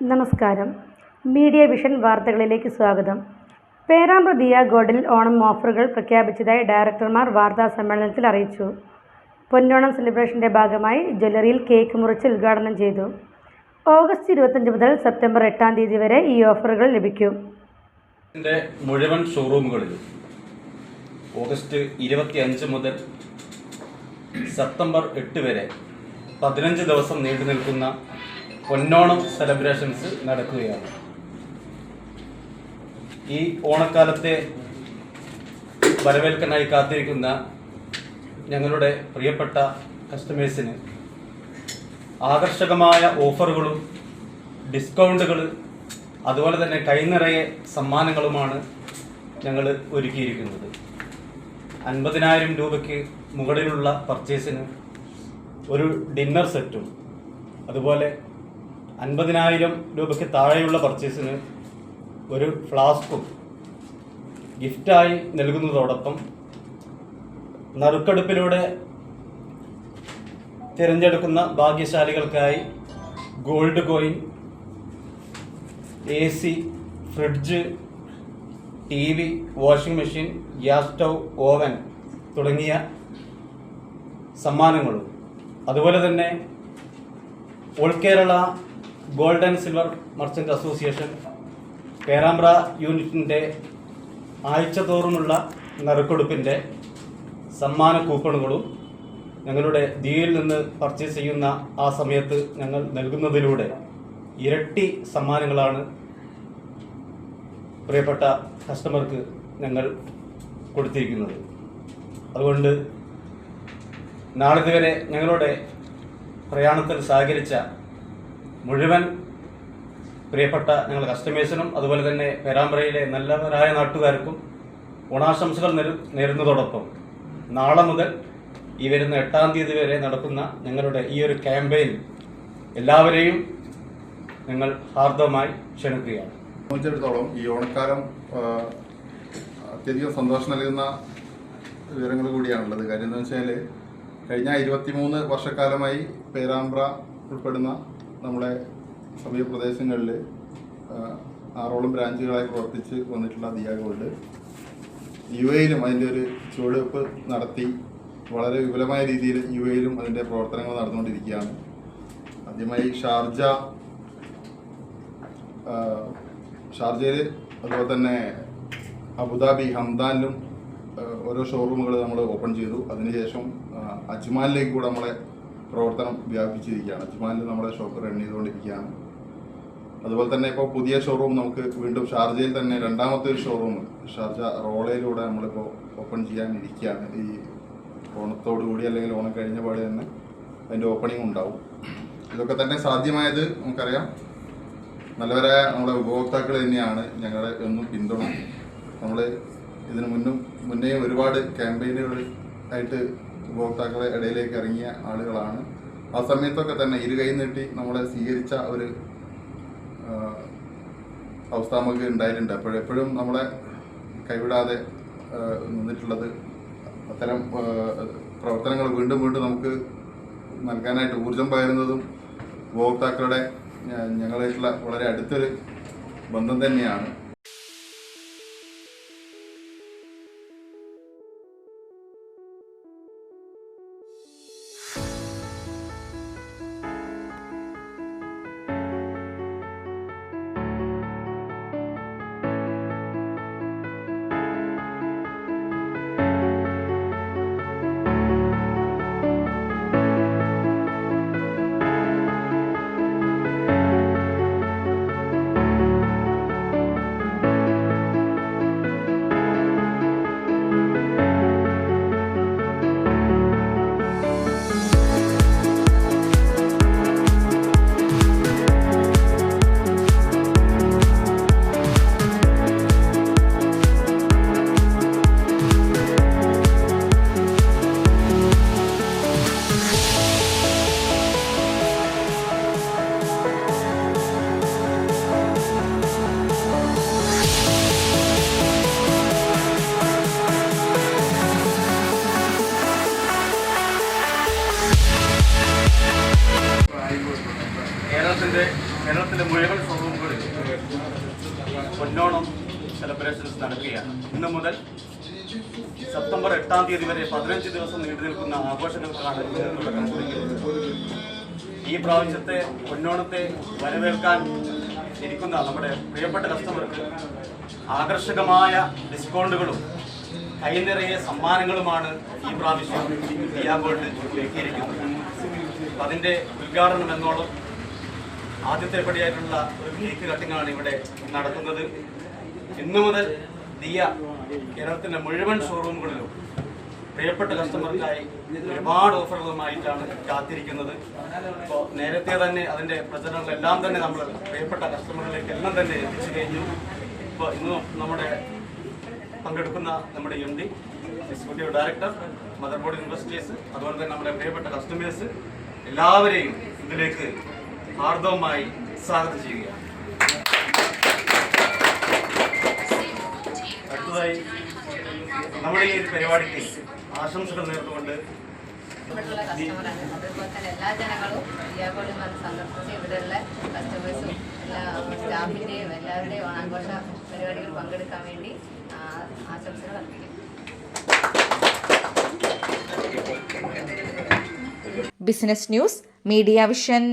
നമസ്കാരം. Media vision വാർത്തകളിലേക്ക് സ്വാഗതം. പേരാമ്പ്ര ദിയ ഗോൾഡിൽ ഓണം ഓഫറുകൾ പ്രഖ്യാപിച്ചതായി ഡയറക്ടർമാർ വാർത്താസമ്മേളനത്തിൽ അറിയിച്ചു. പൊന്നോണം സെലിബ്രേഷന്റെ ഭാഗമായി ജ്വല്ലറിയിൽ കേക്ക് മുറിച്ച് ഉദ്ഘാടനം ചെയ്തു. ഓഗസ്റ്റ് 25 മുതൽ സെപ്റ്റംബർ 8 വരെ ഈ ഓഫറുകൾ ലഭിക്കും. മുഴുവൻ ഷോറൂമുകളിലും ഓഗസ്റ്റ് 25 മുതൽ സെപ്റ്റംബർ 8 വരെ 15 ദിവസം നീണ്ടു നിൽക്കുന്ന പൊന്നോണം സെലിബ്രേഷൻസ് നടക്കുകയാണ്. ഈ ഓണക്കാലത്തെ വരവേൽക്കാനായി കാത്തിരിക്കുന്ന ഞങ്ങളുടെ പ്രിയപ്പെട്ട കസ്റ്റമേഴ്സിന് ആകർഷകമായ ഓഫറുകളും ഡിസ്കൗണ്ടുകൾ അതുപോലെ തന്നെ കൈനിറയെ സമ്മാനങ്ങളുമാണ് ഞങ്ങൾ ഒരുക്കിയിരിക്കുന്നത്. 50,000 രൂപയ്ക്ക് മുകളിലുള്ള പർച്ചേസിന് ഒരു ഡിന്നർ സെറ്റും അതുപോലെ 50,000 രൂപയ്ക്ക് താഴെയുള്ള പർച്ചേസിന് ഒരു ഫ്ലാസ്കും ഗിഫ്റ്റായി നൽകുന്നതോടൊപ്പം നറുക്കെടുപ്പിലൂടെ തിരഞ്ഞെടുക്കുന്ന ഭാഗ്യശാലികൾക്കായി gold coin, AC, fridge, TV, washing machine, gas stove, oven തുടങ്ങിയ സമ്മാനങ്ങളും അതുപോലെ തന്നെ all Kerala gold and silver merchant association Perambra യൂണിറ്റിൻ്റെ ആഴ്ചതോറുമുള്ള നറുക്കെടുപ്പിൻ്റെ സമ്മാന കൂപ്പണുകളും ഞങ്ങളുടെ ദിയയിൽ നിന്ന് പർച്ചേസ് ചെയ്യുന്ന ആ സമയത്ത് ഞങ്ങൾ നൽകുന്നതിലൂടെ ഇരട്ടി സമ്മാനങ്ങളാണ് പ്രിയപ്പെട്ട കസ്റ്റമർക്ക് ഞങ്ങൾ കൊടുത്തിരിക്കുന്നത്. അതുകൊണ്ട് നാളിതുവരെ ഞങ്ങളുടെ പ്രയാണത്തിൽ സഹകരിച്ച മുഴുവൻ പ്രിയപ്പെട്ട ഞങ്ങളുടെ കസ്റ്റമേഴ്സിനും അതുപോലെ തന്നെ പേരാമ്പ്രയിലെ നല്ലവരായ നാട്ടുകാർക്കും ഓണാശംസകൾ നേരുന്നതോടൊപ്പം നാളെ മുതൽ ഈ വരുന്ന 8 വരെ നടക്കുന്ന ഞങ്ങളുടെ ഈ ഒരു ക്യാമ്പയിൻ എല്ലാവരെയും ഞങ്ങൾ ഹാർദവമായി ക്ഷണിക്കുകയാണ്. സംബന്ധിച്ചിടത്തോളം ഈ ഓണക്കാലം അത്യധികം സന്തോഷം നൽകുന്ന വിവരങ്ങൾ കൂടിയാണുള്ളത്. കാര്യം എന്താണെന്ന് വെച്ചാൽ കഴിഞ്ഞ 23 വർഷക്കാലമായി പേരാമ്പ്ര ഉൾപ്പെടുന്ന നമ്മുടെ സമീപ പ്രദേശങ്ങളിൽ 6ഓളം ബ്രാഞ്ചുകളായി പ്രവർത്തിച്ച് വന്നിട്ടുള്ള ദിയ ഗോൾഡ് UAയിലും അതിൻ്റെ ഒരു ചുവടുവെപ്പ് നടത്തി വളരെ വിപുലമായ രീതിയിൽ UAയിലും അതിൻ്റെ പ്രവർത്തനങ്ങൾ നടന്നുകൊണ്ടിരിക്കുകയാണ്. ആദ്യമായി ഷാർജയിൽ അതുപോലെ തന്നെ അബുദാബി ഹംദാനിലും ഓരോ ഷോറൂമുകൾ നമ്മൾ ഓപ്പൺ ചെയ്തു. അതിനുശേഷം അജ്മാനിലേക്ക് കൂടെ നമ്മളെ പ്രവർത്തനം വ്യാപിച്ചിരിക്കുകയാണ്. അജ്മാനിൽ നമ്മളെ ഷോപ്പ് റൺ ചെയ്തുകൊണ്ടിരിക്കുകയാണ്. അതുപോലെ തന്നെ ഇപ്പോൾ പുതിയ ഷോറൂം നമുക്ക് വീണ്ടും ഷാർജയിൽ തന്നെ രണ്ടാമത്തെ ഒരു ഷോറൂം ഷാർജ റോളയിലൂടെ നമ്മളിപ്പോൾ ഓപ്പൺ ചെയ്യാനിരിക്കുകയാണ്. ഈ ഓണത്തോടുകൂടി അല്ലെങ്കിൽ ഓണം കഴിഞ്ഞ പാടെ തന്നെ അതിൻ്റെ ഓപ്പണിംഗ് ഉണ്ടാവും. ഇതൊക്കെ തന്നെ സാധ്യമായത് നമുക്കറിയാം നല്ലവരായ നമ്മുടെ ഉപഭോക്താക്കൾ തന്നെയാണ് ഞങ്ങളെ എന്നും പിന്തുണ. നമ്മൾ ഇതിന് മുന്നേ ഒരുപാട് ക്യാമ്പയിനുകൾ ആയിട്ട് ഉപഭോക്താക്കളെ ഇടയിലേക്ക് ഇറങ്ങിയ ആളുകളാണ്. ആ സമയത്തൊക്കെ തന്നെ ഇരുകൈ നീട്ടി നമ്മളെ സ്വീകരിച്ച ഒരു അവസ്ഥ നമുക്ക് ഉണ്ടായിട്ടുണ്ട്. അപ്പോഴെപ്പോഴും നമ്മളെ കൈവിടാതെ നിന്നിട്ടുള്ളത് അത്തരം പ്രവർത്തനങ്ങൾ വീണ്ടും നമുക്ക് നൽകാനായിട്ട് ഊർജം പകരുന്നതും ഉപഭോക്താക്കളുടെ ഞങ്ങളായിട്ടുള്ള വളരെ അടുത്തൊരു ബന്ധം തന്നെയാണ്. കേരളത്തിലെ മുഴുവൻ ഷോറൂമുകളിൽ പൊന്നോണം സെലിബ്രേഷൻസ് നടക്കുകയാണ്. ഇന്ന് മുതൽ സെപ്റ്റംബർ 8-ാം തീയതി വരെ 15 ദിവസം നീണ്ടു നിൽക്കുന്ന ആഘോഷങ്ങൾക്കാണ് തുടക്കം കുറിക്കുന്നത്. ഈ പ്രാവശ്യത്തെ പൊന്നോണത്തെ വരവേൽക്കാൻ ഇരിക്കുന്ന നമ്മുടെ പ്രിയപ്പെട്ട കസ്റ്റമർക്ക് ആകർഷകമായ ഡിസ്കൗണ്ടുകളും കൈനിറയെ സമ്മാനങ്ങളുമാണ് ഈ പ്രാവശ്യം ദിയ ഗോൾഡ് ഒരുക്കിയിരിക്കുന്നത്. അതിൻ്റെ ഉദ്ഘാടനം എന്നോളം ആദ്യത്തെ പടിയായിട്ടുള്ള ഒരു കേക്ക് കട്ടിങ്ങാണ് ഇവിടെ നടത്തുന്നത്. ഇന്നു മുതൽ ദിയ കേരളത്തിൻ്റെ മുഴുവൻ ഷോറൂമുകളിലും പ്രിയപ്പെട്ട കസ്റ്റമർക്കായി ഒരുപാട് ഓഫറുകളുമായിട്ടാണ് കാത്തിരിക്കുന്നത്. ഇപ്പോൾ നേരത്തെ തന്നെ അതിൻ്റെ പ്രചരണങ്ങളെല്ലാം തന്നെ നമ്മൾ പ്രിയപ്പെട്ട കസ്റ്റമറിലേക്ക് എല്ലാം തന്നെ എത്തിച്ചു കഴിഞ്ഞു. ഇപ്പോൾ ഇന്ന് നമ്മുടെ പങ്കെടുക്കുന്ന നമ്മുടെ MD, executive director, mother board investors, അതുപോലെ തന്നെ നമ്മുടെ പ്രിയപ്പെട്ട കസ്റ്റമേഴ്സ് എല്ലാവരെയും ഇതിലേക്ക് ഹാർദവമായി സ്വാഗതം ചെയ്യുകയാണ്. അടുത്തതായി നമ്മുടെ ഈ ഒരു പരിപാടിക്ക് ആശംസകൾ നേർന്നുകൊണ്ട് അതുപോലെ തന്നെ എല്ലാ ജനങ്ങളും ദിയ ഗോൾഡ് വന്ന് സന്ദർശിച്ച് ഇവിടെയുള്ള കസ്റ്റമേഴ്സും എല്ലാ സ്റ്റാഫിൻ്റെയും എല്ലാവരുടെയും ഓണാഘോഷ പരിപാടികൾ പങ്കെടുക്കാൻ വേണ്ടി ആശംസകൾ അർപ്പിക്കും. Business news, media vision.